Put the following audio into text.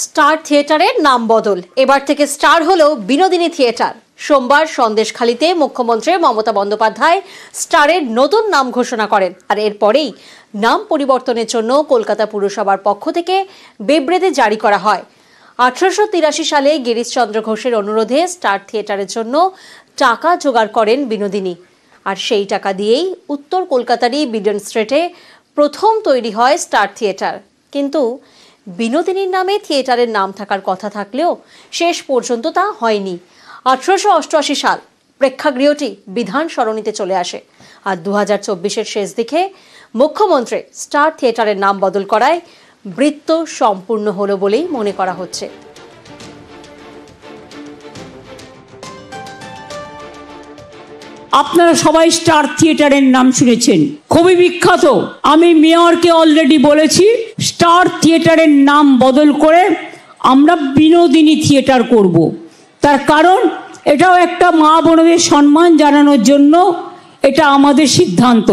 Star থিয়েটারের নাম বদল, এবার থেকে স্টার হলো বিনোদিনী থিয়েটার। সোমবার সন্দেশখালীতে মুখ্যমন্ত্রী মমতা বন্দ্যোপাধ্যায় স্টারের নতুন নাম ঘোষণা করেন, আর এরপরেই নাম পরিবর্তনের জন্য কলকাতা পুরসভার পক্ষ থেকে বিবৃতি জারি করা হয়। 1883 সালে গিরিশচন্দ্র ঘোষের অনুরোধে স্টার থিয়েটারের জন্য টাকা জোগাড় করেন বিনোদিনী, আর সেই টাকা দিয়েই উত্তর কলকাতারই বিডন স্ট্রিটে প্রথম তৈরি হয় স্টার থিয়েটার। কিন্তু বিনোদিনীর নামে থিয়েটারের নাম থাকার কথা থাকলেও শেষ পর্যন্ত তা হয়নি। 1888 সাল প্রেক্ষাগৃহটি বিধান সরণিতে চলে আসে, আর 2024-এর শেষ দিকে মুখ্যমন্ত্রী স্টার থিয়েটারের নাম বদল করায় বৃত্ত সম্পূর্ণ হলো বলেই মনে করা হচ্ছে। আপনারা সবাই স্টার থিয়েটারের নাম শুনেছেন, খুবই বিখ্যাত। আমি মেয়রকে অলরেডি বলেছি স্টার থিয়েটারের নাম বদল করে আমরা বিনোদিনী থিয়েটার করব। তার কারণ এটাও একটা মা বোনদের সম্মান জানানোর জন্য এটা আমাদের সিদ্ধান্ত।